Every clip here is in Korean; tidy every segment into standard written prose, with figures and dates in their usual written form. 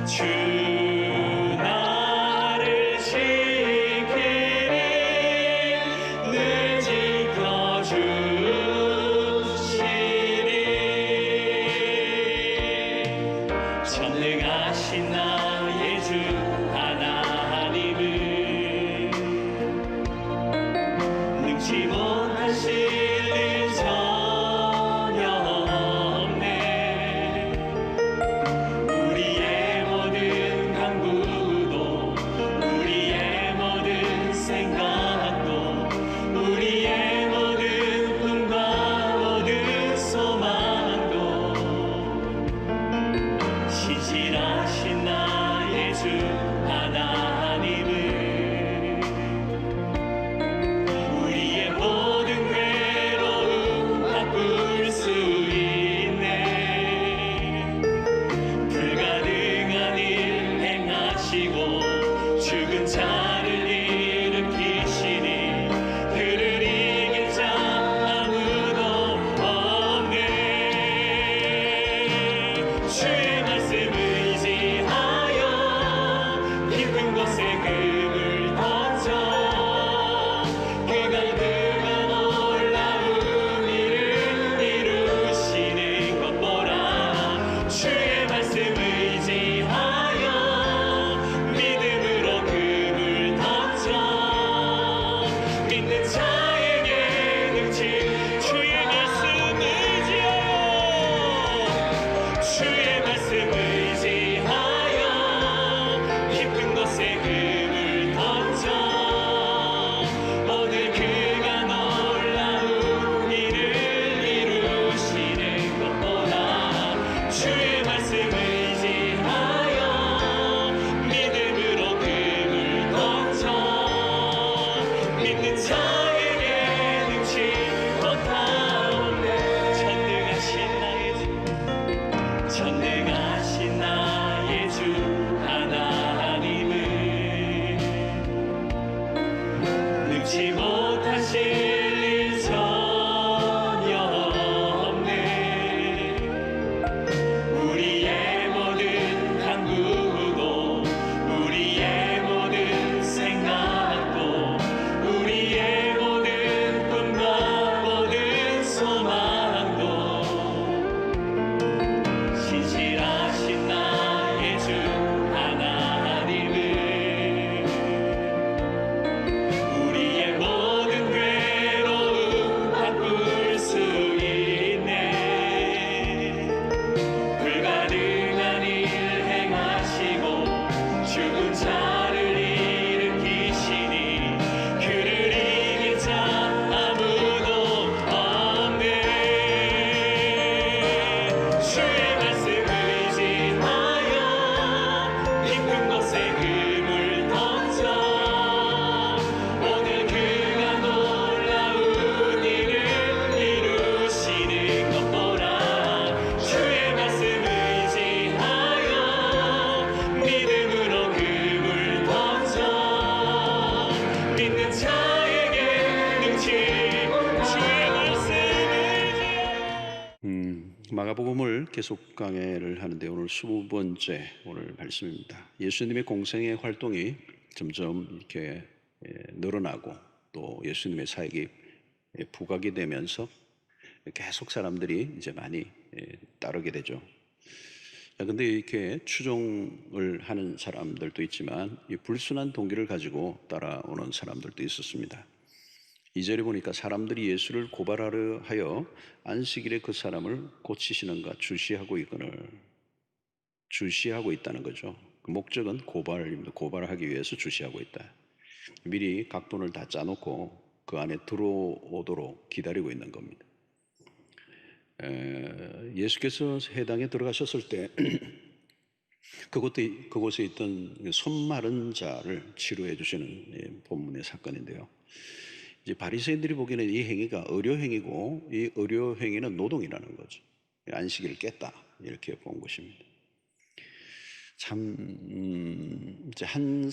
주 나를 지키리 늘 지켜주시리 전능하신 나의 주 하나님은 능치 못하실 일 전혀 없네. 우리의 모든 강구도 우리의 모든 생각도 우리의 모든 꿈과 모든 소망도 신실하신 나의 주 하나님은 우리의 모든 괴로움 바꿀 수 있네. 불가능한 일 행하시고 죽은 자를 일으키시니 그를 이길 자 아무도 없네. 주의 말씀 의지하여 깊은 곳에 금을 던져 그가 놀라운 일을 이루시는 것 보라. 주의 말씀 의지하여 믿음으로 금을 던져 믿는 자에게 능치. 주의 말씀 의지하여 주의 말씀 의지하여 깊은 곳에 금을 던져 오늘 그가 놀라운 일을 이루시는 것 보라. 주의 말씀 의지하여 믿음으로 금을 던져 믿는 자에게 능치 못하오네. 전능하신 나의 주 전능하신 나의 주 하나님은 능치 못하실 일 전혀 없네. 우리의 모든 강구도 우리의 모든 생각도 우리의 모든 꿈과 모든 소망도 신실하신 나의 주 하나님은 우리의 모든 괴로움 바꿀 수 있네. 불가능한 일 행하시고 죽은 자를 일으키시니 그를 이길 자 아무도 없네. 주의 말씀 의지하여 깊은 곳에 금을 던져 오늘 그가 놀라운 일을 이루시는 것 보라. 주의 말씀 의지하여 믿음으로 금을 던져 믿는 자에게 능치. 주의 말씀 의지하여 마가복음을 계속 강해를 하는데 오늘 20번째 오늘 말씀입니다. 예수님의 공생의 활동이 점점 이렇게 늘어나고 또 예수님의 사역이 부각이 되면서 계속 사람들이 이제 많이 따르게 되죠. 근데 이렇게 추종을 하는 사람들도 있지만 이 불순한 동기를 가지고 따라오는 사람들도 있었습니다. 2절에 보니까 사람들이 예수를 고발하려 하여 안식일에 그 사람을 고치시는가 주시하고 있다는 거죠. 그 목적은 고발입니다. 고발하기 위해서 주시하고 있다. 미리 각본을 다 짜놓고 그 안에 들어오도록 기다리고 있는 겁니다. 예수께서 해당에 들어가셨을 때 그곳에 있던 손 마른 자를 치료해 주시는 본문의 사건인데요. 이제 바리새인들이 보기에는 이 행위가 의료 행위고 이 의료 행위는 노동이라는 거죠. 안식일을 깼다 이렇게 본 것입니다. 참 이제 한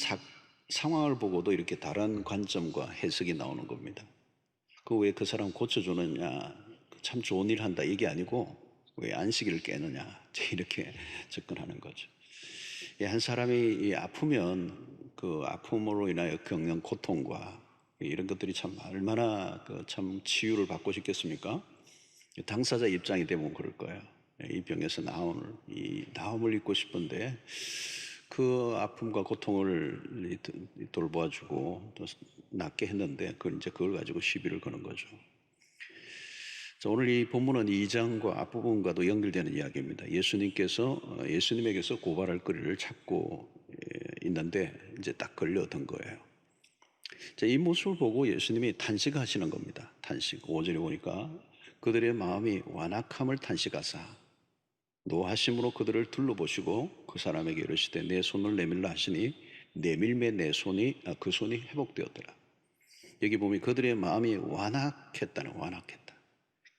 상황을 보고도 이렇게 다른 관점과 해석이 나오는 겁니다. 그 왜 그 사람 고쳐주느냐, 참 좋은 일 한다 이게 아니고 왜 안식일을 깨느냐 이렇게 접근하는 거죠. 한 사람이 아프면 그 아픔으로 인하여 겪는 고통과 이런 것들이 참 얼마나 참 치유를 받고 싶겠습니까? 당사자 입장이 되면 그럴 거예요. 이 병에서 나음을 입고 싶은데 그 아픔과 고통을 돌보아주고 또 낫게 했는데 그걸 가지고 시비를 거는 거죠. 자, 오늘 이 본문은 2장과 앞부분과도 연결되는 이야기입니다. 예수님에게서 고발할 거리를 찾고 있는데 이제 딱 걸려든 거예요. 자, 이 모습을 보고 예수님이 탄식하시는 겁니다. 탄식. 5절에 보니까 그들의 마음이 완악함을 탄식하사 노하심으로 그들을 둘러보시고 그 사람에게 이르시되 내 손을 내밀라 하시니 내밀매 그 손이 회복되었더라. 여기 보면 그들의 마음이 완악했다.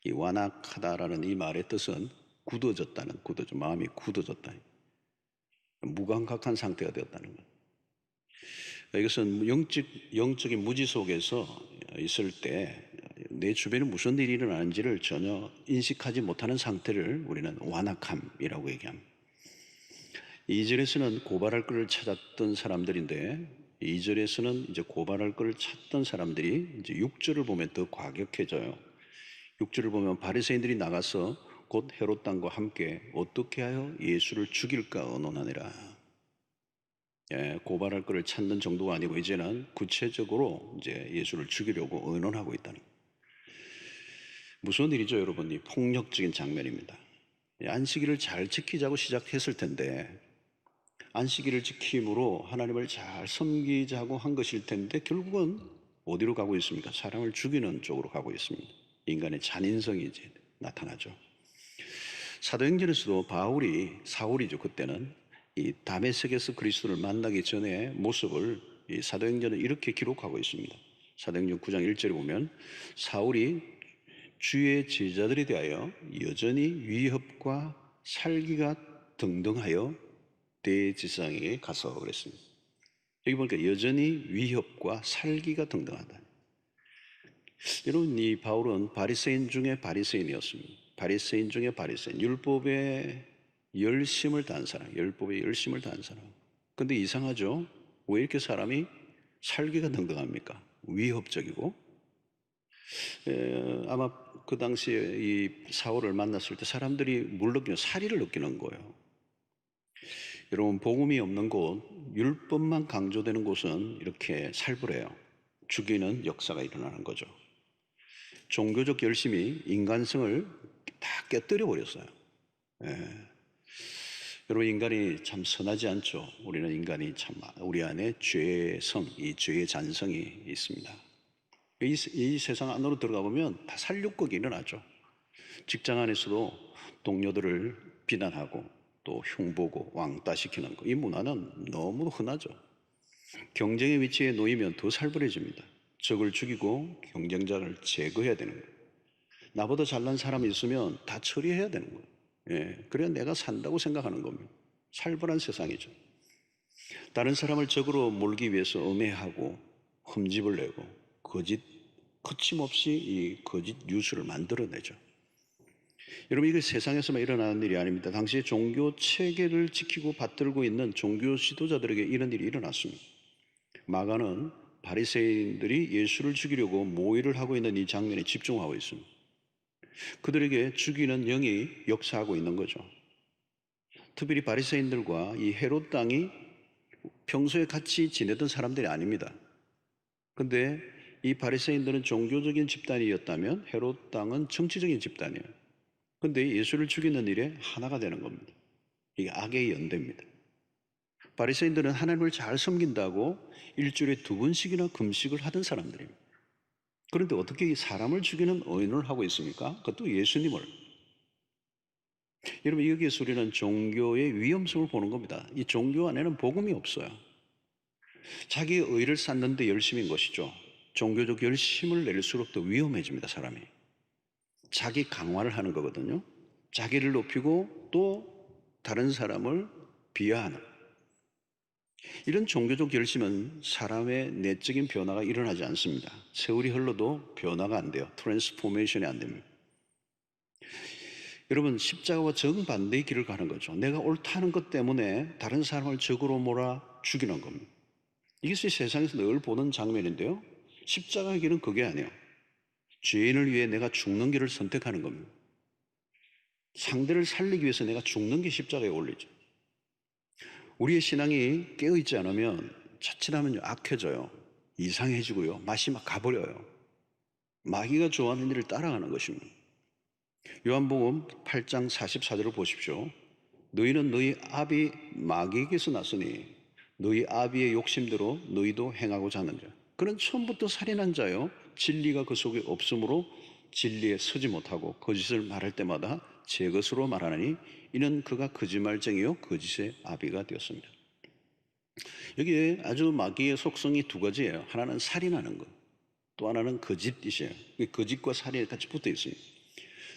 이 완악하다라는 이 말의 뜻은 마음이 굳어졌다. 무감각한 상태가 되었다는 것. 이것은 영적인 무지 속에서 있을 때 내 주변에 무슨 일이 일어나는지를 전혀 인식하지 못하는 상태를 우리는 완악함이라고 얘기합니다. 2절에서는 고발할 것을 찾았던 사람들인데 2절에서는 이제 고발할 것을 찾던 사람들이 이제 6절을 보면 더 과격해져요. 6절을 보면 바리새인들이 나가서 곧 헤롯 당과 함께 어떻게 하여 예수를 죽일까 의논하니라. 고발할 것을 찾는 정도가 아니고 이제는 구체적으로 이제 예수를 죽이려고 의논하고 있다는 거예요. 무슨 일이죠, 여러분? 이 폭력적인 장면입니다. 안식일을 잘 지키자고 시작했을 텐데 안식일을 지킴으로 하나님을 잘 섬기자고 한 것일 텐데 결국은 어디로 가고 있습니까? 사람을 죽이는 쪽으로 가고 있습니다. 인간의 잔인성이 이제 나타나죠. 사도행전에서도 사울이죠. 그때는 이 다메섹에서 그리스도를 만나기 전에 모습을 이 사도행전은 이렇게 기록하고 있습니다. 사도행전 9장 1절에 보면 사울이 주의 제자들에 대하여 여전히 위협과 살기가 등등하여 대제사장에게 가서 그랬습니다. 여기 보니까 여전히 위협과 살기가 등등하다. 여러분, 이 바울은 바리새인 중에 바리새인이었습니다. 바리새인 중에 바리새인, 율법에 열심을 다한 사람. 근데 이상하죠? 왜 이렇게 사람이 살기가 등등합니까? 위협적이고. 아마 그 당시에 이 사울을 만났을 때 사람들이 사리를 느끼는 거예요. 여러분, 복음이 없는 곳, 율법만 강조되는 곳은 이렇게 살벌해요. 죽이는 역사가 일어나는 거죠. 종교적 열심이 인간성을 다 깨뜨려 버렸어요. 여러분, 인간이 참 선하지 않죠. 우리 안에 죄의 잔성이 있습니다. 이 세상 안으로 들어가 보면 다 살육극이 일어나죠. 직장 안에서도 동료들을 비난하고 또 흉보고 왕따시키는 거, 이 문화는 너무 흔하죠. 경쟁의 위치에 놓이면 더 살벌해집니다. 적을 죽이고 경쟁자를 제거해야 되는 거예요. 나보다 잘난 사람이 있으면 다 처리해야 되는 거예요. 그래야 내가 산다고 생각하는 겁니다. 살벌한 세상이죠. 다른 사람을 적으로 몰기 위해서 음해하고 흠집을 내고 거침없이 이 거짓 뉴스를 만들어내죠. 여러분, 이게 세상에서만 일어나는 일이 아닙니다. 당시에 종교 체계를 지키고 받들고 있는 종교 지도자들에게 이런 일이 일어났습니다. 마가는 바리새인들이 예수를 죽이려고 모의를 하고 있는 이 장면에 집중하고 있습니다. 그들에게 죽이는 영이 역사하고 있는 거죠. 특별히 바리새인들과 이 헤롯 당이 평소에 같이 지내던 사람들이 아닙니다. 근데 이 바리새인들은 종교적인 집단이었다면 헤롯 당은 정치적인 집단이에요. 근데 예수를 죽이는 일에 하나가 되는 겁니다. 이게 악의 연대입니다. 바리새인들은 하나님을 잘 섬긴다고 일주일에 2번씩이나 금식을 하던 사람들입니다. 그런데 어떻게 사람을 죽이는 의논을 하고 있습니까? 그것도 예수님을. 여러분, 여기에서 우리는 종교의 위험성을 보는 겁니다. 이 종교 안에는 복음이 없어요. 자기의 의를 쌓는 데 열심인 것이죠. 종교적 열심을 낼수록 더 위험해집니다, 사람이. 자기 강화를 하는 거거든요. 자기를 높이고 또 다른 사람을 비하하는. 이런 종교적 열심은 사람의 내적인 변화가 일어나지 않습니다. 세월이 흘러도 변화가 안 돼요. 트랜스포메이션이 안 됩니다. 여러분, 십자가와 정반대의 길을 가는 거죠. 내가 옳다는 것 때문에 다른 사람을 적으로 몰아 죽이는 겁니다. 이것이 세상에서 늘 보는 장면인데요. 십자가의 길은 그게 아니에요. 죄인을 위해 내가 죽는 길을 선택하는 겁니다. 상대를 살리기 위해서 내가 죽는 게 십자가에 올리죠. 우리의 신앙이 깨어있지 않으면 자칫하면 악해져요. 이상해지고요. 맛이 막 가버려요. 마귀가 좋아하는 일을 따라가는 것입니다. 요한복음 8장 44절을 보십시오. 너희는 너희 아비 마귀에게서 났으니 너희 아비의 욕심대로 너희도 행하고자 하느니라. 그는 처음부터 살인한 자요, 진리가 그 속에 없으므로 진리에 서지 못하고 거짓을 말할 때마다 제 것으로 말하나니 이는 그가 거짓말쟁이요 거짓의 아비가 되었습니다. 여기에 아주 마귀의 속성이 두 가지예요. 하나는 살인하는 것, 또 하나는 거짓이에요. 거짓과 살인이 같이 붙어 있습니다.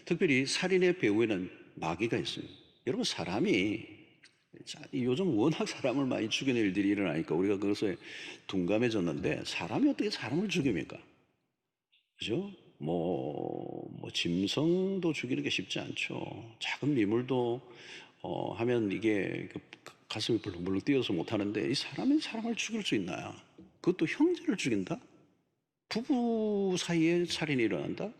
특별히 살인의 배후에는 마귀가 있습니다. 여러분, 사람이 요즘 워낙 사람을 많이 죽이는 일들이 일어나니까 우리가 그것에 둔감해졌는데, 사람이 어떻게 사람을 죽입니까? 그죠? 짐승도 죽이는 게 쉽지 않죠. 작은 미물도 하면 이게 가슴이 벌렁벌렁 뛰어서 못하는데, 이 사람이 사람을 죽일 수 있나요? 그것도 형제를 죽인다? 부부 사이에 살인이 일어난다?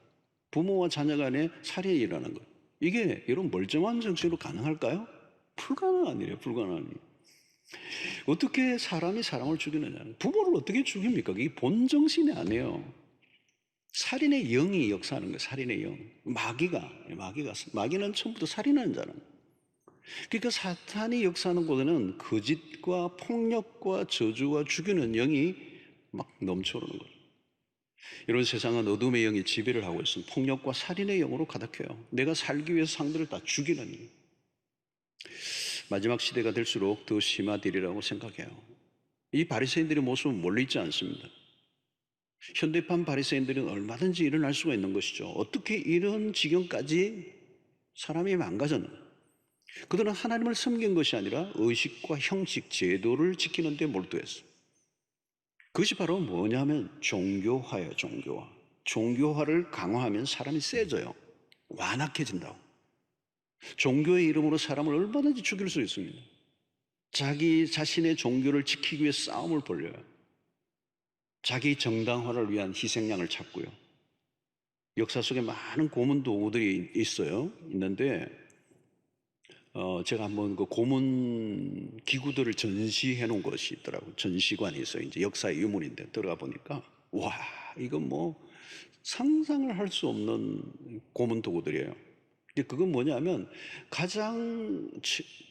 부모와 자녀 간에 살인이 일어나는 것. 이게 여러분 멀쩡한 정신으로 가능할까요? 불가능한 일이에요. 불가능한 일. 어떻게 사람이 사람을 죽이느냐. 부모를 어떻게 죽입니까? 이게 본정신이 아니에요. 살인의 영이 역사하는 거예요. 살인의 영. 마귀는 처음부터 살인하는 자는. 그러니까 사탄이 역사하는 곳에는 거짓과 폭력과 저주와 죽이는 영이 막 넘쳐오르는 거예요. 이런 세상은 어둠의 영이 지배를 하고 있습니다. 폭력과 살인의 영으로 가득해요. 내가 살기 위해서 상대를 다 죽이는 일. 마지막 시대가 될수록 더 심화되리라고 생각해요. 이 바리새인들의 모습은 멀리 있지 않습니다. 현대판 바리새인들은 얼마든지 일어날 수가 있는 것이죠. 어떻게 이런 지경까지 사람이 망가졌나? 그들은 하나님을 섬긴 것이 아니라 의식과 형식, 제도를 지키는 데 몰두했어요. 그것이 바로 뭐냐면 종교화예요. 종교화. 종교화를 강화하면 사람이 세져요. 완악해진다고. 종교의 이름으로 사람을 얼마든지 죽일 수 있습니다. 자기 자신의 종교를 지키기 위해 싸움을 벌여요. 자기 정당화를 위한 희생양을 찾고요. 역사 속에 많은 고문 도구들이 있는데 제가 한번 그 고문 기구들을 전시해 놓은 것이 있더라고요. 전시관이 있어요. 이제 역사의 유물인데 들어가 보니까 와, 이건 상상을 할 수 없는 고문 도구들이에요. 근데 그건 뭐냐면 가장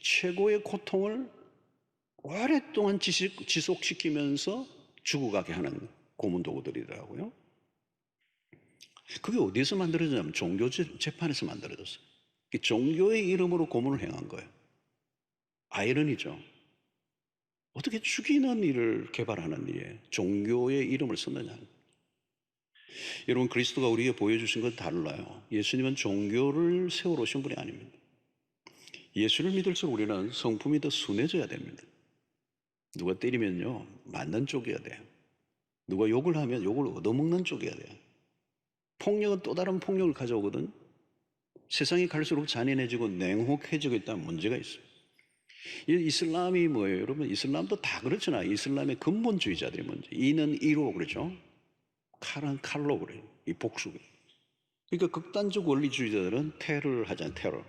최고의 고통을 오랫동안 지속시키면서 죽어가게 하는 고문 도구들이더라고요. 그게 어디서 만들어졌냐면 종교 재판에서 만들어졌어요. 종교의 이름으로 고문을 행한 거예요. 아이러니죠. 어떻게 죽이는 일을 개발하는 일이에요. 종교의 이름을 썼느냐. 여러분, 그리스도가 우리에게 보여주신 건 달라요. 예수님은 종교를 세워오신 분이 아닙니다. 예수를 믿을수록 우리는 성품이 더 순해져야 됩니다. 누가 때리면요, 맞는 쪽이어야 돼요. 누가 욕을 하면 욕을 얻어먹는 쪽이어야 돼요. 폭력은 또 다른 폭력을 가져오거든. 세상이 갈수록 잔인해지고 냉혹해지고 있다는 문제가 있어요. 이슬람이 뭐예요? 여러분, 이슬람도 다 그렇잖아요. 이슬람의 근본주의자들이 먼저. 이는 이로 그러죠. 칼은 칼로 그래요. 이 복수. 그러니까 극단적 원리주의자들은 테러를 하잖아요. 테러.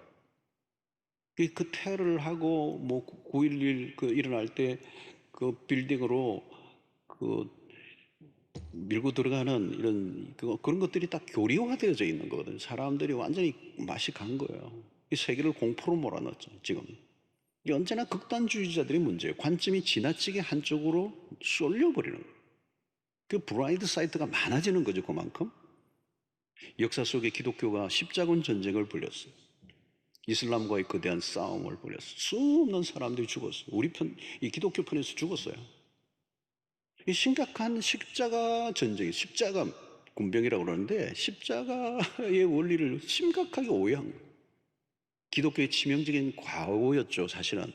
그 테러를 하고 9.11 일어날 때 그 빌딩으로 밀고 들어가는 그런 것들이 다 교리화되어져 있는 거거든요. 사람들이 완전히 맛이 간 거예요. 이 세계를 공포로 몰아넣었죠, 지금. 이게 언제나 극단주의자들이 문제예요. 관점이 지나치게 한쪽으로 쏠려버리는 거예요. 그 블라인드 사이트가 많아지는 거죠, 그만큼. 역사 속에 기독교가 십자군 전쟁을 벌였어요. 이슬람과의 거대한 싸움을 벌였어요. 수없는 사람들이 죽었어요. 이 기독교 편에서 죽었어요. 이 심각한 십자가 전쟁이, 십자가 군병이라고 그러는데 십자가의 원리를 심각하게 오해한 거예요. 기독교의 치명적인 과오였죠, 사실은.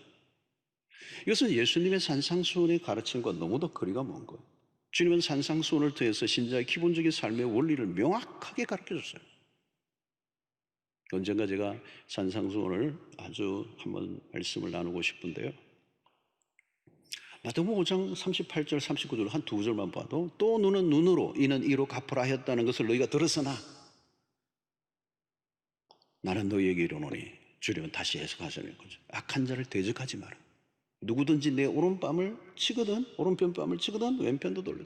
이것은 예수님의 산상수훈의 가르침과 너무도 거리가 먼 거예요. 주님은 산상수훈을 통해서 신자의 기본적인 삶의 원리를 명확하게 가르쳐줬어요. 언젠가 제가 산상수훈을 아주 한번 말씀을 나누고 싶은데요. 마태복음 5장 38절 39절 한 두 절만 봐도 또 눈은 눈으로 이는 이로 갚으라 하였다는 것을 너희가 들었으나 나는 너희에게 이르노니 주님은 다시 해석하시는 거죠. 악한 자를 대적하지 마라. 누구든지 내 오른뺨을 치거든 오른편뺨을 치거든 왼편도 돌려.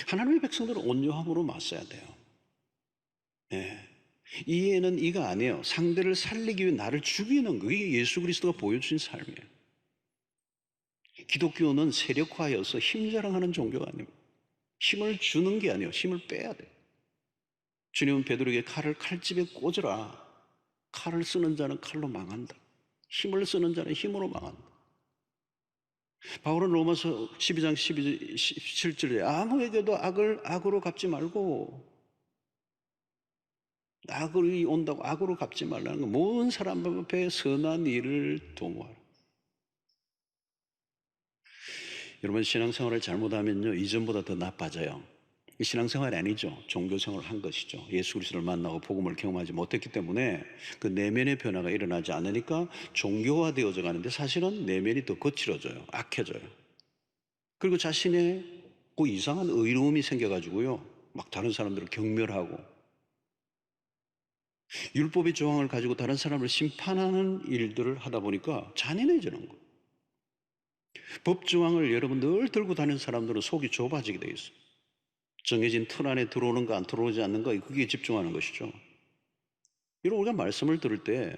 하나님의 백성들은 온유함으로 맞서야 돼요. 예. 이해는 이가 아니에요. 상대를 살리기 위해 나를 죽이는 거. 이게 예수 그리스도가 보여주신 삶이에요. 기독교는 세력화여서 힘 자랑하는 종교가 아닙니다. 힘을 주는 게 아니에요. 힘을 빼야 돼요. 주님은 베드로에게 칼을 칼집에 꽂으라. 칼을 쓰는 자는 칼로 망한다. 힘을 쓰는 자는 힘으로 망한다. 바울은 로마서 12장 17절에 아무에게도 악을 악으로 갚지 말고 악이 온다고 악으로 갚지 말라는 거. 모든 사람 앞에 선한 일을 도모하라. 여러분 신앙생활을 잘못하면요 이전보다 더 나빠져요. 이 신앙생활이 아니죠. 종교생활을 한 것이죠. 예수 그리스도를 만나고 복음을 경험하지 못했기 때문에 그 내면의 변화가 일어나지 않으니까 종교화되어져 가는데 사실은 내면이 더 거칠어져요. 악해져요. 그리고 자신의 그 이상한 의로움이 생겨가지고요 막 다른 사람들을 경멸하고 율법의 조항을 가지고 다른 사람을 심판하는 일들을 하다 보니까 잔인해지는 거예요. 법조항을 여러분 늘 들고 다니는 사람들은 속이 좁아지게 되어 있어요. 정해진 틀 안에 들어오는가 안 들어오지 않는가 그게 집중하는 것이죠. 여러분 우리가 말씀을 들을 때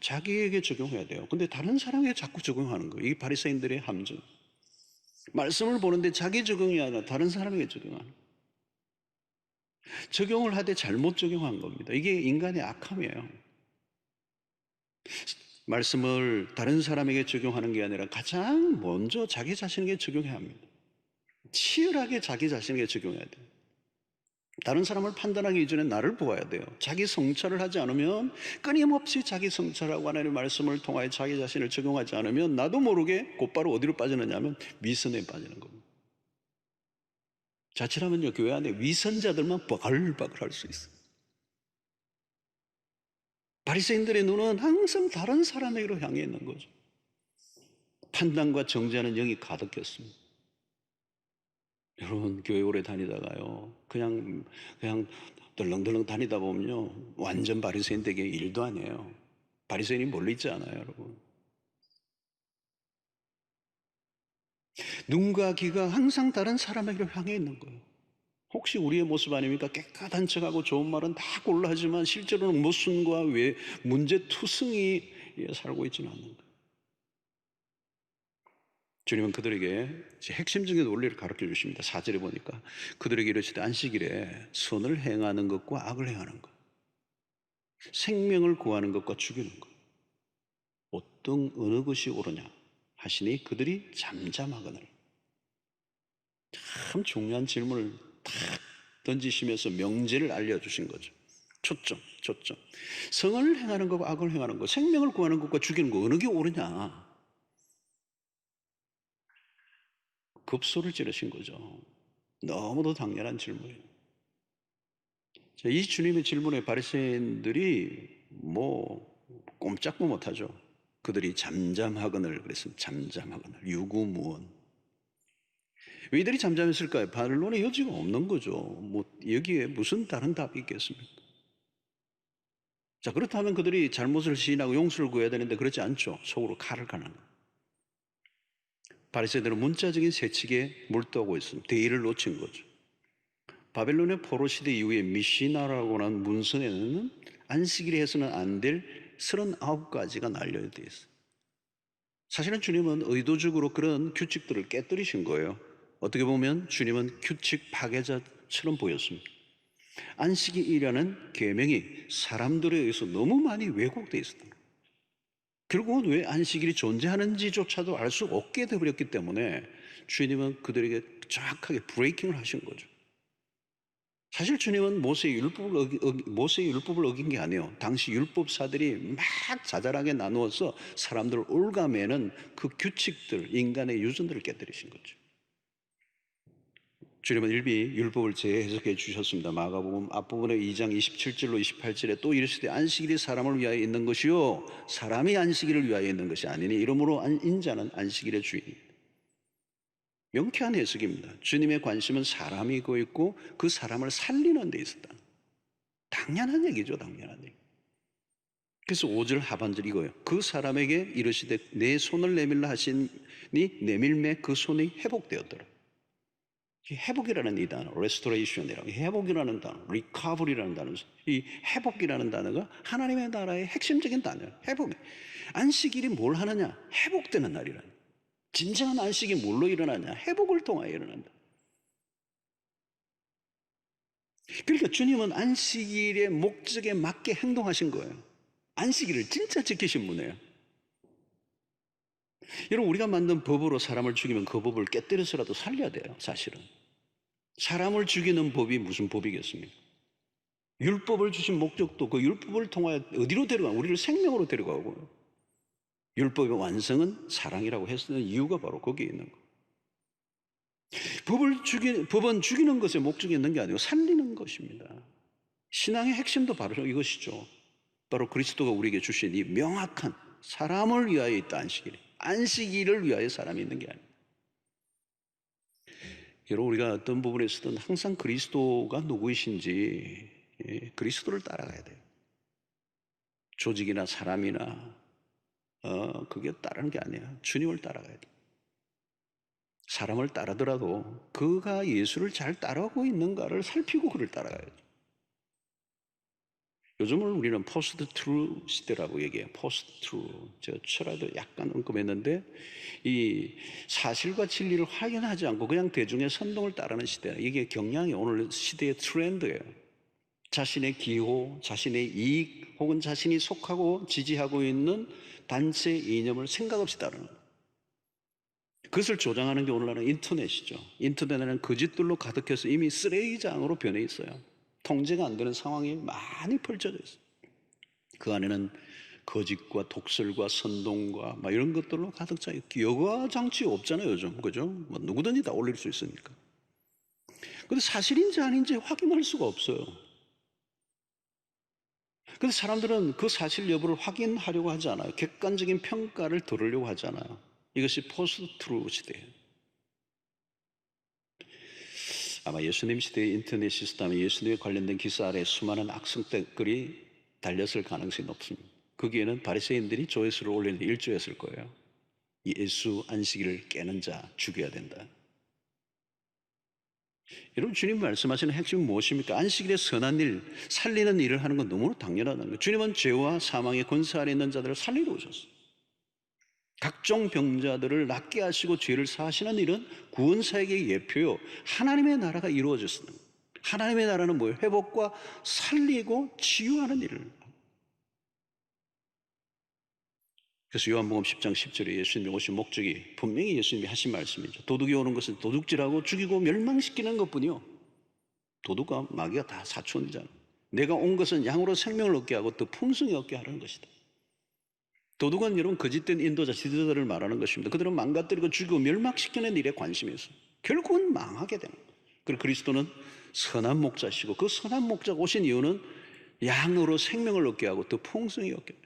자기에게 적용해야 돼요. 근데 다른 사람에게 자꾸 적용하는 거예요. 이게 바리새인들의 함정. 말씀을 보는데 자기 적용이 아니라 다른 사람에게 적용하는 거예요. 적용을 하되 잘못 적용한 겁니다. 이게 인간의 악함이에요. 말씀을 다른 사람에게 적용하는 게 아니라 가장 먼저 자기 자신에게 적용해야 합니다. 치열하게 자기 자신에게 적용해야 돼요. 다른 사람을 판단하기 이전에 나를 보아야 돼요. 자기 성찰을 하지 않으면 끊임없이 자기 성찰하고 하나님의 말씀을 통하여 자기 자신을 적용하지 않으면 나도 모르게 곧바로 어디로 빠지느냐면 위선에 빠지는 겁니다. 자칫하면요 교회 안에 위선자들만 바글바글 할 수 있어요. 바리새인들의 눈은 항상 다른 사람에게로 향해 있는 거죠. 판단과 정죄하는 영이 가득했습니다. 여러분 교회 오래 다니다가요 그냥 덜렁덜렁 다니다 보면요 완전 바리새인 되게 일도 아니에요. 바리새인이 멀리 있지 않아요 여러분. 눈과 귀가 항상 다른 사람에게로 향해 있는 거예요. 혹시 우리의 모습 아닙니까? 깨끗한 척하고 좋은 말은 다 골라 하지만 실제로는 모순과 왜 문제투성이 살고 있지는 않는 거예요. 주님은 그들에게 핵심적인 원리를 가르쳐 주십니다. 4절에 보니까 그들에게 이르시되 안식일에 선을 행하는 것과 악을 행하는 것, 생명을 구하는 것과 죽이는 것, 어떤 어느 것이 옳으냐 하시니 그들이 잠잠하거늘. 참 중요한 질문을 탁 던지시면서 명제를 알려주신 거죠. 초점. 성을 행하는 것과 악을 행하는 것, 생명을 구하는 것과 죽이는 것 어느 게 옳으냐. 급소를 찌르신 거죠. 너무도 당연한 질문이에요. 이 주님의 질문에 바리새인들이 꼼짝도 못하죠. 그들이 잠잠하거늘 그랬습니다. 잠잠하거늘 유구무원. 왜 이들이 잠잠했을까요? 반론의 여지가 없는 거죠. 여기에 무슨 다른 답이 있겠습니까? 자, 그렇다면 그들이 잘못을 시인하고 용서를 구해야 되는데 그렇지 않죠. 속으로 칼을 가는 거예요. 바리새인들은 문자적인 세칙에 몰두하고 있습니다. 대의를 놓친 거죠. 바벨론의 포로 시대 이후에 미시나라고 하는 문서에는 안식일에 해서는 안 될 39가지가 날려져 있어요. 사실은 주님은 의도적으로 그런 규칙들을 깨뜨리신 거예요. 어떻게 보면 주님은 규칙 파괴자처럼 보였습니다. 안식일이라는 계명이 사람들에 의해서 너무 많이 왜곡되어 있었다. 결국은 왜 안식일이 존재하는지조차도 알 수 없게 되어버렸기 때문에 주님은 그들에게 정확하게 브레이킹을 하신 거죠. 사실 주님은 모세의 율법을 어긴 게 아니에요. 당시 율법사들이 막 자잘하게 나누어서 사람들을 올가매는 그 규칙들, 인간의 유전들을 깨뜨리신 거죠. 주님은 일비 율법을 재해석해 주셨습니다. 마가복음 앞부분에 2장 27절로 28절에 또 이르시되 안식일이 사람을 위하여 있는 것이요 사람이 안식일을 위하여 있는 것이 아니니 이러므로 인자는 안식일의 주인입니다. 명쾌한 해석입니다. 주님의 관심은 사람이고 있고 그 사람을 살리는 데 있었다. 당연한 얘기죠. 당연한 얘기. 그래서 5절 하반절 이거예요. 그 사람에게 이르시되 내 손을 내밀라 하시니 내밀매 그 손이 회복되었더라. 회복이라는 이 단어, restoration이라고, 회복이라는 단어, recovery라는 단어, 이 회복이라는 단어가 하나님의 나라의 핵심적인 단어예요. 회복. 안식일이 뭘 하느냐? 회복되는 날이라는. 진정한 안식이 뭘로 일어나냐? 회복을 통하여 일어난다. 그러니까 주님은 안식일의 목적에 맞게 행동하신 거예요. 안식일을 진짜 지키신 분이에요. 여러분, 우리가 만든 법으로 사람을 죽이면 그 법을 깨뜨려서라도 살려야 돼요. 사실은 사람을 죽이는 법이 무슨 법이겠습니까? 율법을 주신 목적도 그 율법을 통하여 어디로 데려가? 우리를 생명으로 데려가고, 율법의 완성은 사랑이라고 했었는 이유가 바로 거기에 있는 거예요. 법은 죽이는 것에 목적이 있는 게 아니고 살리는 것입니다. 신앙의 핵심도 바로 이것이죠. 바로 그리스도가 우리에게 주신 이 명확한 사람을 위하여 있다. 안식일을 위하여 사람이 있는 게 아닙니다. 여러분, 우리가 어떤 부분에서든 항상 그리스도가 누구이신지 그리스도를 따라가야 돼요. 조직이나 사람이나 그게 따르는 게 아니야. 주님을 따라가야 돼. 사람을 따르더라도 그가 예수를 잘 따라가고 있는가를 살피고 그를 따라가야죠. 요즘은 우리는 포스트 트루 시대라고 얘기해요. 포스트 트루. 제가 철학도 약간 언급했는데 이 사실과 진리를 확인하지 않고 그냥 대중의 선동을 따르는 시대예요. 이게 경향이 오늘 시대의 트렌드예요. 자신의 기호, 자신의 이익 혹은 자신이 속하고 지지하고 있는 단체 이념을 생각 없이 따르는 거예요. 그것을 조장하는 게 오늘날은 인터넷이죠. 인터넷에는 거짓들로 가득해서 이미 쓰레기장으로 변해 있어요. 통제가 안 되는 상황이 많이 펼쳐져 있어요. 그 안에는 거짓과 독설과 선동과 막 이런 것들로 가득 차 있고, 여과 장치 없잖아요 요즘. 그죠? 뭐 누구든지 다 올릴 수 있으니까. 근데 사실인지 아닌지 확인할 수가 없어요. 근데 사람들은 그 사실 여부를 확인하려고 하지 않아요. 객관적인 평가를 들으려고 하지 않아요. 이것이 포스트 트루 시대예요. 아마 예수님 시대의 인터넷이 있었다면 예수님에 관련된 기사 아래 수많은 악성 댓글이 달렸을 가능성이 높습니다. 거기에는 바리새인들이 조회수를 올리는데 일조했을 거예요. 예수 안식일을 깨는 자 죽여야 된다. 여러분, 주님 말씀하시는 핵심은 무엇입니까? 안식일의 선한 일, 살리는 일을 하는 건 너무나 당연하다는 거예요. 주님은 죄와 사망의 권세 아래 있는 자들을 살리러 오셨어요. 각종 병자들을 낫게 하시고 죄를 사하시는 일은 구원사에게 예표요, 하나님의 나라가 이루어졌습니다. 하나님의 나라는 뭐예요? 회복과 살리고 치유하는 일을. 그래서 요한복음 10장 10절에 예수님이 오신 목적이 분명히 예수님이 하신 말씀이죠. 도둑이 오는 것은 도둑질하고 죽이고 멸망시키는 것뿐이요, 도둑과 마귀가 다 사촌이잖아요. 내가 온 것은 양으로 생명을 얻게 하고 또 풍성히 얻게 하는 것이다. 도둑은 여러분 거짓된 인도자, 지도자들을 말하는 것입니다. 그들은 망가뜨리고 죽이고 멸망시키는 일에 관심이 있어요. 결국은 망하게 되는 거예요. 그리고 그리스도는 선한 목자시고 그 선한 목자가 오신 이유는 양으로 생명을 얻게 하고 또 풍성히 얻게 해요.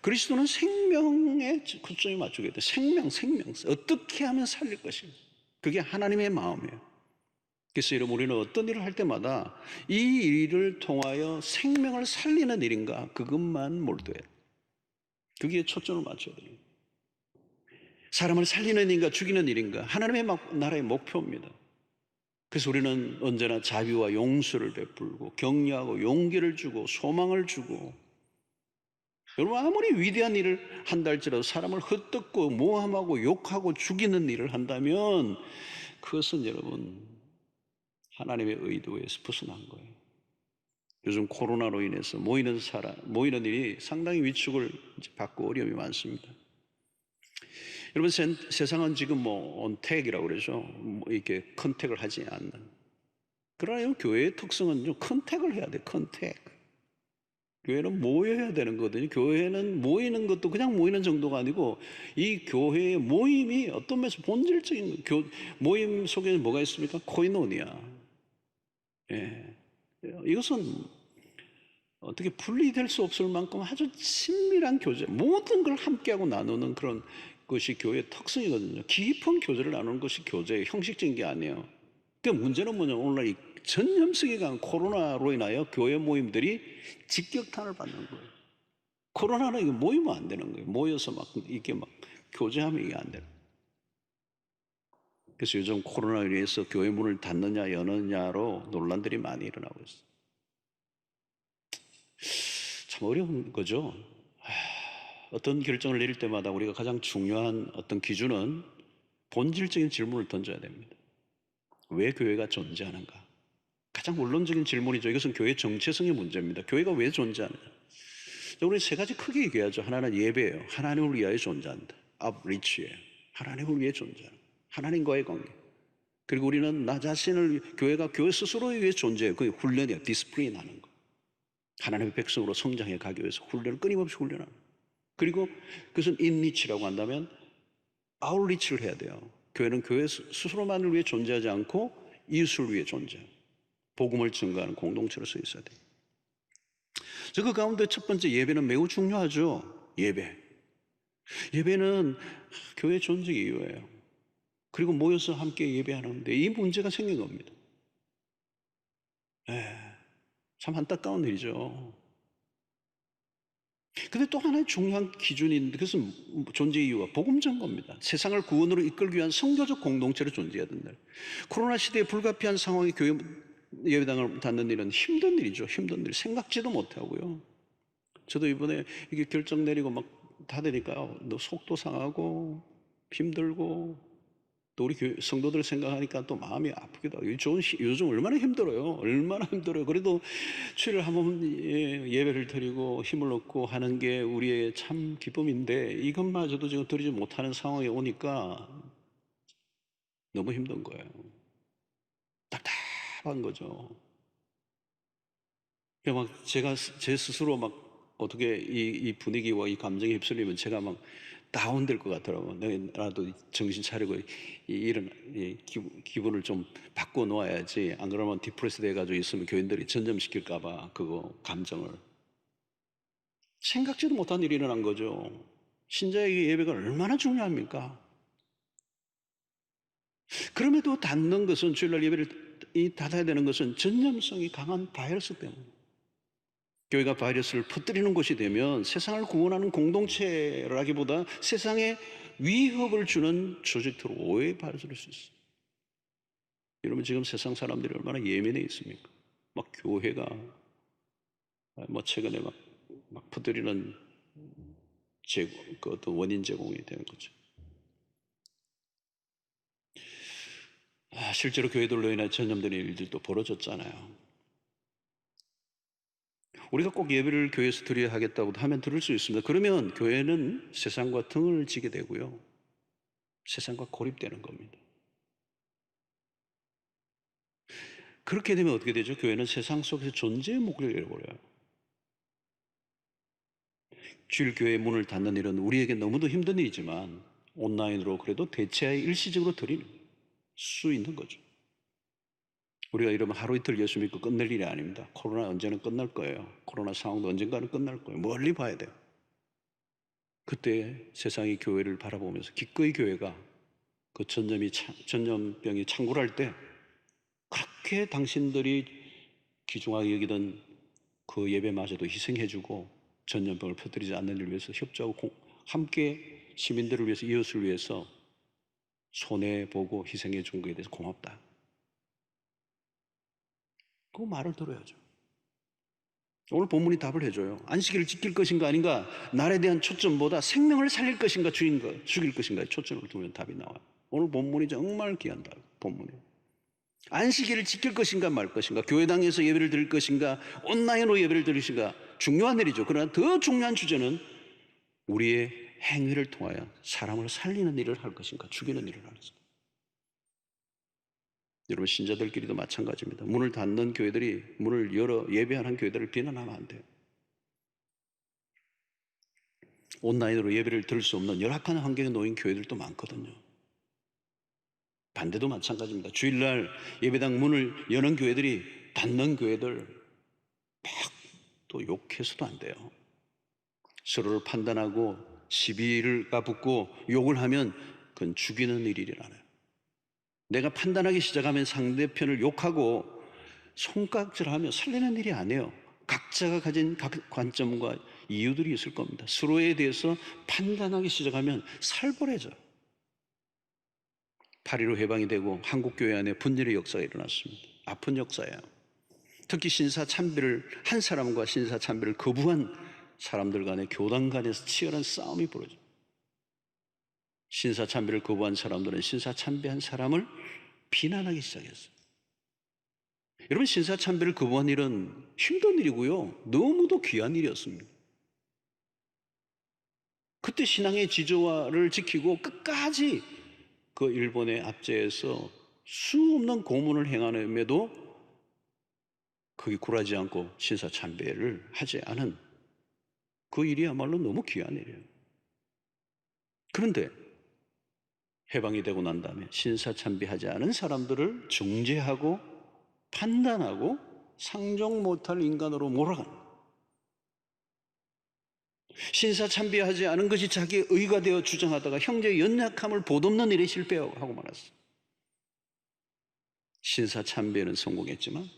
그리스도는 생명에 초점이 맞추게 돼요. 생명. 어떻게 하면 살릴 것인가. 그게 하나님의 마음이에요. 그래서 여러분, 우리는 어떤 일을 할 때마다 이 일을 통하여 생명을 살리는 일인가, 그것만 몰두해요. 거기에 초점을 맞춰야 돼요. 사람을 살리는 일인가 죽이는 일인가, 하나님의 나라의 목표입니다. 그래서 우리는 언제나 자비와 용서를 베풀고 격려하고 용기를 주고 소망을 주고, 여러분, 아무리 위대한 일을 한다 할지라도 사람을 헛뜯고 모함하고 욕하고 죽이는 일을 한다면 그것은 여러분 하나님의 의도에서 벗어난 거예요. 요즘 코로나로 인해서 모이는 일이 상당히 위축을 받고 어려움이 많습니다. 여러분, 세상은 지금 언택이라고 그러죠. 이렇게 컨택을 하지 않는. 그러나 교회의 특성은 좀 컨택을 해야 돼. 컨택. 교회는 모여야 되는 거거든요. 교회는 모이는 것도 그냥 모이는 정도가 아니고 이 교회의 모임이 어떤 면에서 본질적인 모임 속에 뭐가 있습니까? 코이노니아. 예. 이것은 어떻게 분리될 수 없을 만큼 아주 친밀한 교제, 모든 걸 함께하고 나누는 그런 것이 교회의 특성이거든요. 깊은 교제를 나누는 것이 교제예요. 형식적인 게 아니에요. 그 문제는 뭐냐면 오늘날 이 전염성이 강한 코로나로 인하여 교회 모임들이 직격탄을 받는 거예요. 코로나는 이거 모이면 안 되는 거예요. 모여서 막 이렇게 막 교제하면 이게 안 되는 거예요. 그래서 요즘 코로나로 인해서 교회 문을 닫느냐 여느냐로 논란들이 많이 일어나고 있어요. 참 어려운 거죠. 어떤 결정을 내릴 때마다 우리가 가장 중요한 어떤 기준은 본질적인 질문을 던져야 됩니다. 왜 교회가 존재하는가? 가장 원론적인 질문이죠. 이것은 교회 정체성의 문제입니다. 교회가 왜 존재하느냐? 우리 세 가지 크게 얘기하죠. 하나는 예배예요. 하나님을 위하여 존재한다. 업리치예요. 하나님을 위해 존재하는 하나님과의 관계. 그리고 우리는 나 자신을 교회가 교회 스스로에 위해 존재해요. 그게 훈련이에요. 디스플레인 하는 거. 하나님의 백성으로 성장해 가기 위해서 훈련을 끊임없이 훈련하는 거. 그리고 그것은 인리치라고 한다면 아웃리치를 해야 돼요. 교회는 교회 스스로만을 위해 존재하지 않고 이웃을 위해 존재해요. 복음을 증거하는 공동체로 서 있어야 돼요. 그 가운데 첫 번째 예배는 매우 중요하죠. 예배는 교회 존재 이유예요. 그리고 모여서 함께 예배하는데 이 문제가 생긴 겁니다. 참 안타까운 일이죠. 근데 또 하나의 중요한 기준이 있는데 그것은 존재 이유가 복음 전거입니다. 세상을 구원으로 이끌기 위한 성교적 공동체로 존재해야 된다. 코로나 시대에 불가피한 상황에 교회 예배당을 닫는 일은 힘든 일이죠. 힘든 일. 생각지도 못하고요. 저도 이번에 이게 결정 내리고 막 닫으니까 너 속도 상하고 힘들고 또 우리 성도들 생각하니까 또 마음이 아프기도 하고 요즘 얼마나 힘들어요. 얼마나 힘들어요. 그래도 주일을 한번 예배를 드리고 힘을 얻고 하는 게 우리의 참 기쁨인데 이것마저도 지금 드리지 못하는 상황에 오니까 너무 힘든 거예요. 답답한 거죠. 막 제가 제 스스로 막 어떻게 이 분위기와 이 감정에 휩쓸리면 제가 막 다운될 것 같더라고요. 나도 정신 차리고 이런 기분을 좀 바꿔 놓아야지. 안 그러면 디프레스 돼가지고 있으면 교인들이 전염시킬까봐 그거 감정을. 생각지도 못한 일이 일어난 거죠. 신자에게 예배가 얼마나 중요합니까? 그럼에도 닫는 것은 주일날 예배를 닫아야 되는 것은 전염성이 강한 바이러스 때문에. 교회가 바이러스를 퍼뜨리는 곳이 되면 세상을 구원하는 공동체라기보다 세상에 위협을 주는 조직토로 오해의 바이러스를 수 있어요. 여러분 지금 세상 사람들이 얼마나 예민해 있습니까? 막 교회가 뭐 최근에 막 퍼뜨리는 그 어떤 원인 제공이 되는 거죠. 실제로 교회들로 인해 전염되는 일들도 벌어졌잖아요. 우리가 꼭 예배를 교회에서 드려야 하겠다고 하면 들을 수 있습니다. 그러면 교회는 세상과 등을 지게 되고요. 세상과 고립되는 겁니다. 그렇게 되면 어떻게 되죠? 교회는 세상 속에서 존재의 목을 잃어버려요. 주일 교회 문을 닫는 일은 우리에게 너무도 힘든 일이지만 온라인으로 그래도 대체하여 일시적으로 드릴 수 있는 거죠. 우리가 이러면 하루 이틀 예수 믿고 끝낼 일이 아닙니다. 코로나 언제는 끝날 거예요. 코로나 상황도 언젠가는 끝날 거예요. 멀리 봐야 돼요. 그때 세상이 교회를 바라보면서 기꺼이 교회가 그 전염병이 창궐할 때 그렇게 당신들이 귀중하게 여기던 그 예배마저도 희생해주고 전염병을 퍼뜨리지 않는 일을 위해서 협조하고 함께 시민들을 위해서 이웃을 위해서 손해보고 희생해 준 것에 대해서 고맙다. 그 말을 들어야죠. 오늘 본문이 답을 해줘요. 안식일을 지킬 것인가 아닌가, 날에 대한 초점보다 생명을 살릴 것인가 죽일 것인가에 초점을 두면 답이 나와요. 오늘 본문이 정말 귀한 답, 본문이에요. 안식일을 지킬 것인가 말 것인가, 교회당에서 예배를 드릴 것인가, 온라인으로 예배를 드릴 것인가, 중요한 일이죠. 그러나 더 중요한 주제는 우리의 행위를 통하여 사람을 살리는 일을 할 것인가, 죽이는 일을 할 것인가. 여러분 신자들끼리도 마찬가지입니다. 문을 닫는 교회들이 문을 열어 예배하는 교회들을 비난하면 안 돼요. 온라인으로 예배를 들을 수 없는 열악한 환경에 놓인 교회들도 많거든요. 반대도 마찬가지입니다. 주일날 예배당 문을 여는 교회들이 닫는 교회들 막 또 욕해서도 안 돼요. 서로를 판단하고 시비가 붙고 욕을 하면 그건 죽이는 일이라나요. 내가 판단하기 시작하면 상대편을 욕하고 손가락질하며 살리는 일이 아니에요. 각자가 가진 각 관점과 이유들이 있을 겁니다. 서로에 대해서 판단하기 시작하면 살벌해져요. 8.15 해방이 되고 한국교회 안에 분열의 역사가 일어났습니다. 아픈 역사예요. 특히 신사참배를 한 사람과 신사참배를 거부한 사람들 간에 교단 간에서 치열한 싸움이 벌어져요. 신사참배를 거부한 사람들은 신사참배한 사람을 비난하기 시작했어요. 여러분, 신사참배를 거부한 일은 힘든 일이고요, 너무도 귀한 일이었습니다. 그때 신앙의 지조화를 지키고 끝까지 그 일본의 압제에서 수없는 고문을 행함에도 거기 굴하지 않고 신사참배를 하지 않은 그 일이야말로 너무 귀한 일이에요. 그런데 해방이 되고 난 다음에 신사참배하지 않은 사람들을 정죄하고 판단하고 상종 못할 인간으로 몰아가는, 신사참배하지 않은 것이 자기의 의가 되어 주장하다가 형제의 연약함을 보듬는 일에 실패하고 말았어요. 신사참배는 성공했지만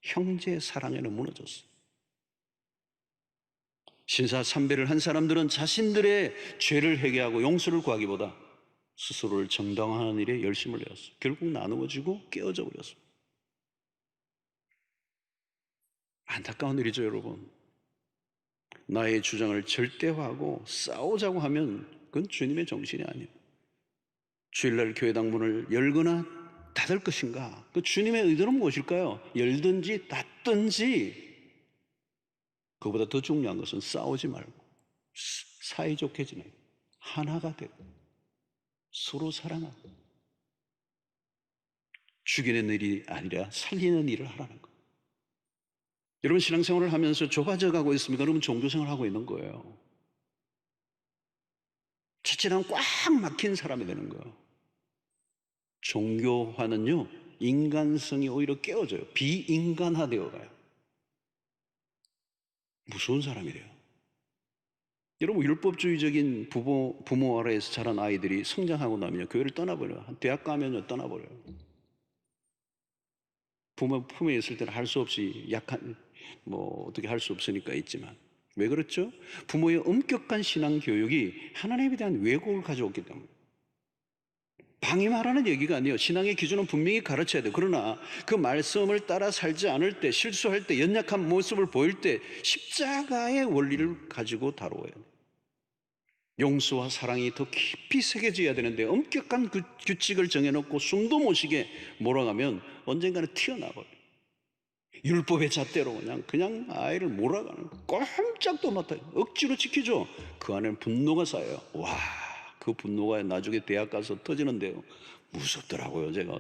형제의 사랑에는 무너졌어요. 신사참배를 한 사람들은 자신들의 죄를 회개하고 용서를 구하기보다 스스로를 정당화하는 일에 열심을 내었어요. 결국 나누어지고 깨어져 버렸어요. 안타까운 일이죠, 여러분. 나의 주장을 절대화하고 싸우자고 하면 그건 주님의 정신이 아니에요. 주일날 교회당 문을 열거나 닫을 것인가? 그 주님의 의도는 무엇일까요? 열든지 닫든지, 그보다 더 중요한 것은 싸우지 말고 사이좋게 지내고 하나가 되고 서로 사랑하고 죽이는 일이 아니라 살리는 일을 하라는 거예요. 여러분, 신앙생활을 하면서 좁아져 가고 있습니까? 여러분, 종교생활을 하고 있는 거예요. 자칫하면 꽉 막힌 사람이 되는 거예요. 종교화는요, 인간성이 오히려 깨어져요. 비인간화되어 가요. 무서운 사람이 돼요. 여러분, 율법주의적인 부모 아래에서 자란 아이들이 성장하고 나면 교회를 떠나버려요. 대학 가면요, 떠나버려요. 부모 품에 있을 때는 할 수 없이 약한, 어떻게 할 수 없으니까 있지만. 왜 그렇죠? 부모의 엄격한 신앙 교육이 하나님에 대한 왜곡을 가져왔기 때문에. 방임하라는 얘기가 아니에요. 신앙의 기준은 분명히 가르쳐야 돼요. 그러나 그 말씀을 따라 살지 않을 때, 실수할 때, 연약한 모습을 보일 때 십자가의 원리를 가지고 다루어야 돼요. 용서와 사랑이 더 깊이 새겨져야 되는데 엄격한 그 규칙을 정해놓고 숨도 못 쉬게 몰아가면 언젠가는 튀어나와버려요. 율법의 잣대로 그냥 아이를 몰아가는 거. 꼼짝도 못해요. 억지로 지키죠. 그 안에는 분노가 쌓여요. 와, 그 분노가 나중에 대학 가서 터지는데요, 무섭더라고요. 제가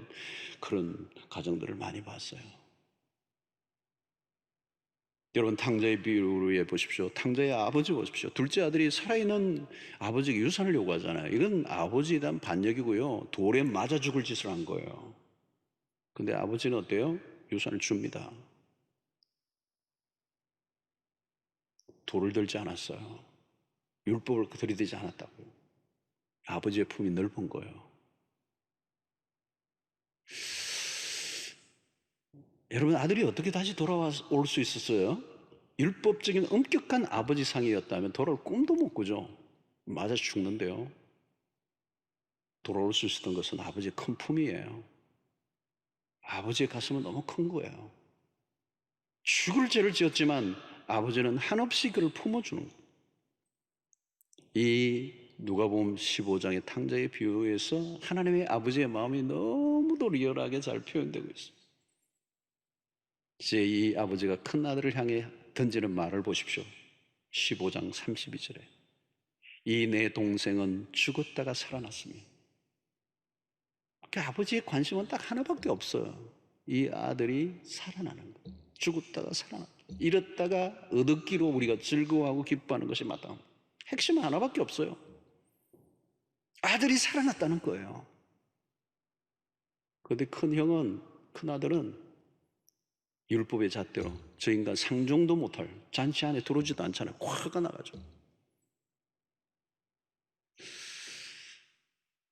그런 가정들을 많이 봤어요. 여러분, 탕자의 비유를 보십시오. 탕자의 아버지 보십시오. 둘째 아들이 살아있는 아버지에게 유산을 요구하잖아요. 이건 아버지에 대한 반역이고요, 돌에 맞아 죽을 짓을 한 거예요. 근데 아버지는 어때요? 유산을 줍니다. 돌을 들지 않았어요. 율법을 들이대지 않았다고요. 아버지의 품이 넓은 거예요. 여러분, 아들이 어떻게 다시 돌아올 수 있었어요? 율법적인 엄격한 아버지 상이었다면 돌아올 꿈도 못 꾸죠. 맞아 죽는데요. 돌아올 수 있었던 것은 아버지의 큰 품이에요. 아버지의 가슴은 너무 큰 거예요. 죽을 죄를 지었지만 아버지는 한없이 그를 품어주는 거예요. 이 누가복음 15장의 탕자의 비유에서 하나님의 아버지의 마음이 너무도 리얼하게 잘 표현되고 있습니다. 이제 이 아버지가 큰 아들을 향해 던지는 말을 보십시오. 15장 32절에 이 내 동생은 죽었다가 살아났습니다. 그 아버지의 관심은 딱 하나밖에 없어요. 이 아들이 살아나는 것. 죽었다가 살아났다. 이랬다가 얻었기로 우리가 즐거워하고 기뻐하는 것이 마땅합니다. 핵심은 하나밖에 없어요. 아들이 살아났다는 거예요. 그런데 큰 아들은 율법의 잣대로 저 인간 상종도 못할, 잔치 안에 들어오지도 않잖아요. 화가 나가죠.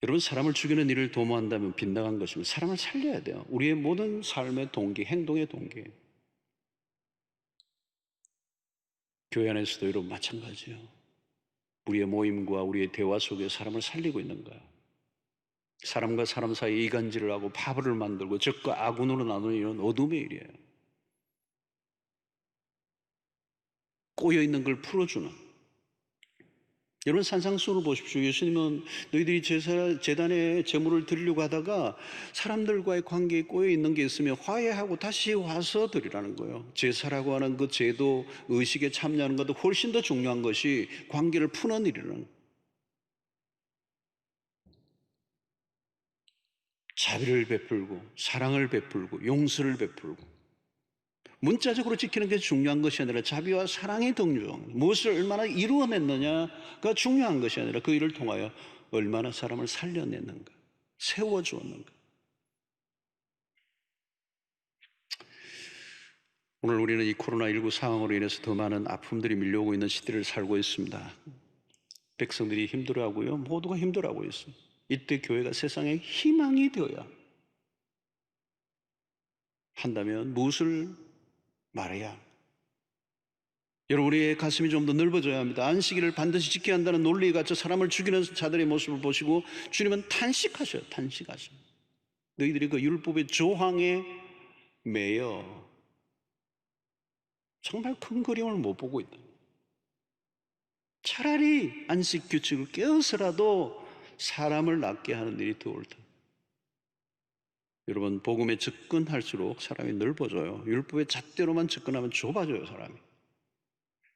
여러분, 사람을 죽이는 일을 도모한다면 빗나간 것입니다. 사람을 살려야 돼요. 우리의 모든 삶의 동기, 행동의 동기. 교회 안에서도 여러분 마찬가지예요. 우리의 모임과 우리의 대화 속에 사람을 살리고 있는가요? 사람과 사람 사이에 이간질을 하고 파벌을 만들고 적과 아군으로 나누는 이런 어둠의 일이에요. 꼬여있는 걸 풀어주는. 여러분, 산상수훈을 보십시오. 예수님은 너희들이 제단에 제물을 드리려고 하다가 사람들과의 관계에 꼬여있는 게 있으면 화해하고 다시 와서 드리라는 거예요. 제사라고 하는 그 제도 의식에 참여하는 것도 훨씬 더 중요한 것이 관계를 푸는 일이라는 거예요. 자비를 베풀고 사랑을 베풀고 용서를 베풀고, 문자적으로 지키는 게 중요한 것이 아니라 자비와 사랑이 등중, 무엇을 얼마나 이루어냈느냐가 중요한 것이 아니라 그 일을 통하여 얼마나 사람을 살려냈는가, 세워주었는가. 오늘 우리는 이 코로나19 상황으로 인해서 더 많은 아픔들이 밀려오고 있는 시대를 살고 있습니다. 백성들이 힘들어하고요, 모두가 힘들어하고 있습니다. 이때 교회가 세상에 희망이 되어야 한다면 무엇을 말해야? 여러분, 우리의 가슴이 좀 더 넓어져야 합니다. 안식일을 반드시 지켜야 한다는 논리에 갇혀 사람을 죽이는 자들의 모습을 보시고 주님은 탄식하셔요. 탄식하셔요. 너희들이 그 율법의 조항에 매여 정말 큰 그림을 못 보고 있다. 차라리 안식 규칙을 깨어서라도 사람을 낫게 하는 일이 더 옳다. 여러분, 복음에 접근할수록 사람이 넓어져요. 율법의 잣대로만 접근하면 좁아져요, 사람이.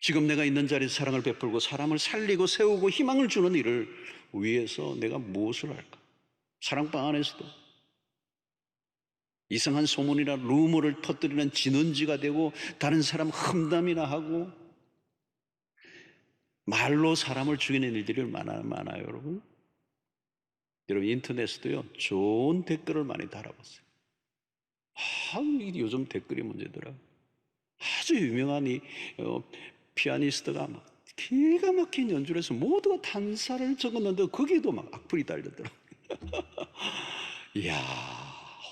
지금 내가 있는 자리에서 사랑을 베풀고 사람을 살리고 세우고 희망을 주는 일을 위해서 내가 무엇을 할까? 사랑방 안에서도 이상한 소문이나 루머를 퍼뜨리는 진원지가 되고 다른 사람 험담이나 하고 말로 사람을 죽이는 일들이 얼마나 많아요, 여러분? 여러분, 인터넷에도요, 좋은 댓글을 많이 달아봤어요. 요즘 댓글이 문제더라고요. 아주 유명한 피아니스트가 막 기가 막힌 연주를 해서 모두가 탄사를 적었는데 거기에도 막 악플이 달렸더라고요. 이야,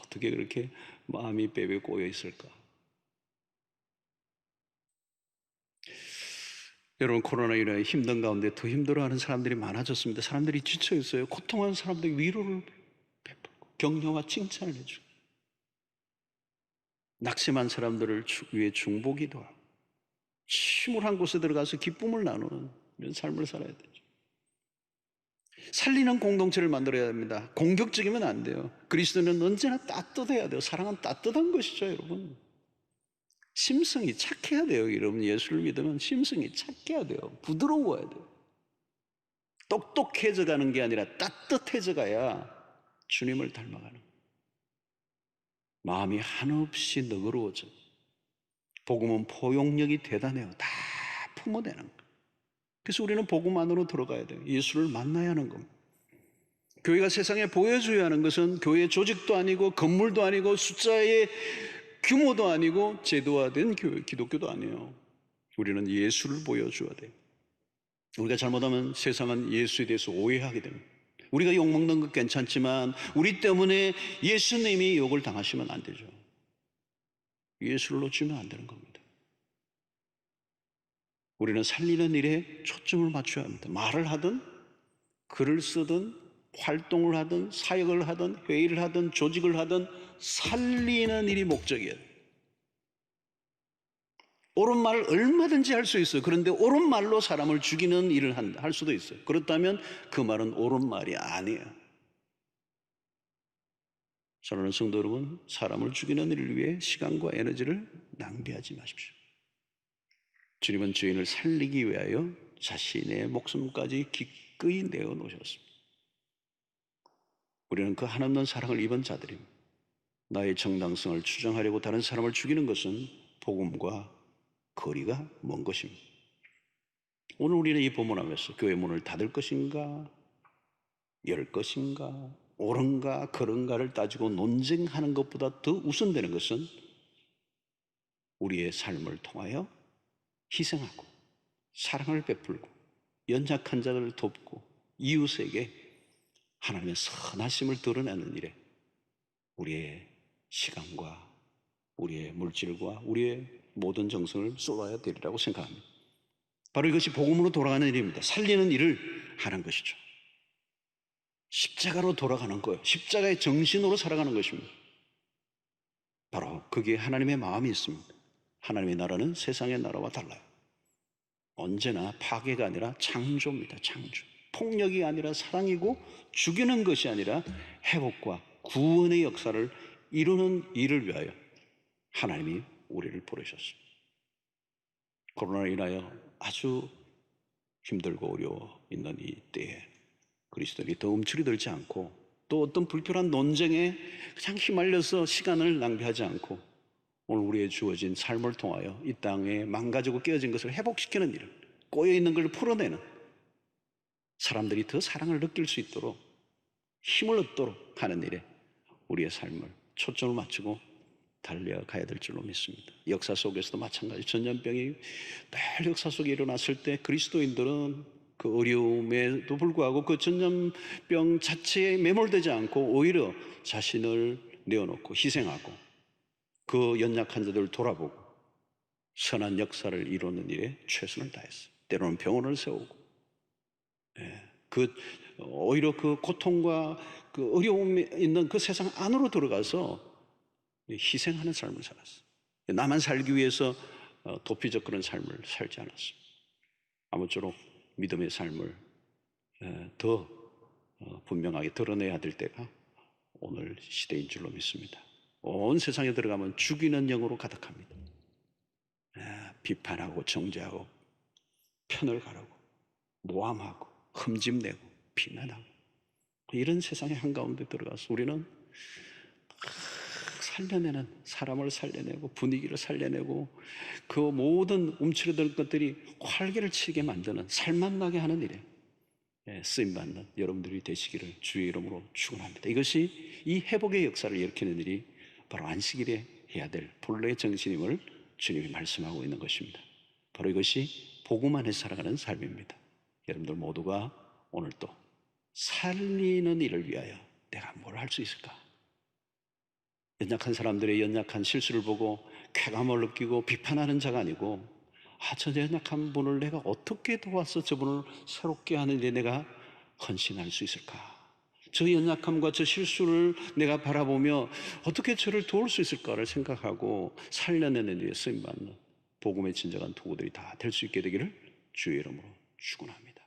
어떻게 그렇게 마음이 베베 꼬여 있을까? 여러분, 코로나19로 힘든 가운데 더 힘들어하는 사람들이 많아졌습니다. 사람들이 지쳐 있어요. 고통하는 사람들이 위로를 베풀고 격려와 칭찬을 해주고, 낙심한 사람들을 위해 중보기도 하고, 침울한 곳에 들어가서 기쁨을 나누는 이런 삶을 살아야 되죠. 살리는 공동체를 만들어야 합니다. 공격적이면 안 돼요. 그리스도는 언제나 따뜻해야 돼요. 사랑은 따뜻한 것이죠, 여러분. 심성이 착해야 돼요. 여러분, 예수를 믿으면 심성이 착해야 돼요. 부드러워야 돼요. 똑똑해져 가는 게 아니라 따뜻해져 가야 주님을 닮아가는 거예요. 마음이 한없이 너그러워져. 복음은 포용력이 대단해요. 다 품어내는 거예요. 그래서 우리는 복음 안으로 들어가야 돼요. 예수를 만나야 하는 겁니다. 교회가 세상에 보여줘야 하는 것은 교회 조직도 아니고 건물도 아니고 숫자의 규모도 아니고 제도화된 교회, 기독교도 아니에요. 우리는 예수를 보여줘야 돼요. 우리가 잘못하면 세상은 예수에 대해서 오해하게 됩니다. 우리가 욕먹는 것 괜찮지만 우리 때문에 예수님이 욕을 당하시면 안 되죠. 예수를 놓치면 안 되는 겁니다. 우리는 살리는 일에 초점을 맞춰야 합니다. 말을 하든 글을 쓰든 활동을 하든 사역을 하든 회의를 하든 조직을 하든 살리는 일이 목적이에요. 옳은 말을 얼마든지 할 수 있어요. 그런데 옳은 말로 사람을 죽이는 일을 할 수도 있어요. 그렇다면 그 말은 옳은 말이 아니에요. 사랑하는 성도 여러분, 사람을 죽이는 일을 위해 시간과 에너지를 낭비하지 마십시오. 주님은 죄인을 살리기 위하여 자신의 목숨까지 기꺼이 내어놓으셨습니다. 우리는 그 한없는 사랑을 입은 자들입니다. 나의 정당성을 추정하려고 다른 사람을 죽이는 것은 복음과 거리가 먼 것입니다. 오늘 우리는 이 본문하면서 교회 문을 닫을 것인가, 열 것인가, 옳은가 그런가를 따지고 논쟁하는 것보다 더 우선되는 것은 우리의 삶을 통하여 희생하고 사랑을 베풀고 연약한 자들을 돕고 이웃에게 하나님의 선하심을 드러내는 일에 우리의 시간과 우리의 물질과 우리의 모든 정성을 쏟아야 되리라고 생각합니다. 바로 이것이 복음으로 돌아가는 일입니다. 살리는 일을 하는 것이죠. 십자가로 돌아가는 거예요. 십자가의 정신으로 살아가는 것입니다. 바로 거기에 하나님의 마음이 있습니다. 하나님의 나라는 세상의 나라와 달라요. 언제나 파괴가 아니라 창조입니다. 창조. 폭력이 아니라 사랑이고 죽이는 것이 아니라 회복과 구원의 역사를 이루는 일을 위하여 하나님이 우리를 부르셨습니다. 코로나로 인하여 아주 힘들고 어려워 있는 이 때에 그리스도인이 더 움츠러들지 않고 또 어떤 불필요한 논쟁에 그냥 휘말려서 시간을 낭비하지 않고 오늘 우리의 주어진 삶을 통하여 이 땅에 망가지고 깨어진 것을 회복시키는 일을, 꼬여있는 걸 풀어내는, 사람들이 더 사랑을 느낄 수 있도록 힘을 얻도록 하는 일에 우리의 삶을 초점을 맞추고 달려가야 될 줄로 믿습니다. 역사 속에서도 마찬가지. 전염병이 늘 역사 속에 일어났을 때 그리스도인들은 그 어려움에도 불구하고 그 전염병 자체에 매몰되지 않고 오히려 자신을 내어놓고 희생하고 그 연약한 자들을 돌아보고 선한 역사를 이루는 일에 최선을 다했어요. 때로는 병원을 세우고 오히려 그 고통과 그 어려움이 있는 그 세상 안으로 들어가서 희생하는 삶을 살았어요. 나만 살기 위해서 도피적 그런 삶을 살지 않았습니다. 아무쪼록 믿음의 삶을 더 분명하게 드러내야 될 때가 오늘 시대인 줄로 믿습니다. 온 세상에 들어가면 죽이는 영으로 가득합니다. 비판하고 정죄하고 편을 가르고 모함하고 흠집내고 비난하고 이런 세상의 한가운데 들어가서 우리는 살려내는, 사람을 살려내고 분위기를 살려내고 그 모든 움츠러들 것들이 활기를 치게 만드는, 살맛나게 하는 일에 쓰임받는 여러분들이 되시기를 주의 이름으로 축원합니다. 이것이 이 회복의 역사를 일으키는 일이 바로 안식일에 해야 될 본래의 정신임을 주님이 말씀하고 있는 것입니다. 바로 이것이 복음 안에서 살아가는 삶입니다. 여러분들 모두가 오늘 또 살리는 일을 위하여 내가 뭘 할 수 있을까? 연약한 사람들의 연약한 실수를 보고 쾌감을 느끼고 비판하는 자가 아니고 저 연약한 분을 내가 어떻게 도와서 저분을 새롭게 하는 데 내가 헌신할 수 있을까? 저 연약함과 저 실수를 내가 바라보며 어떻게 저를 도울 수 있을까를 생각하고 살려내는 일에 쓰임받는 복음의 진정한 도구들이 다 될 수 있게 되기를 주의 이름으로 축원합니다.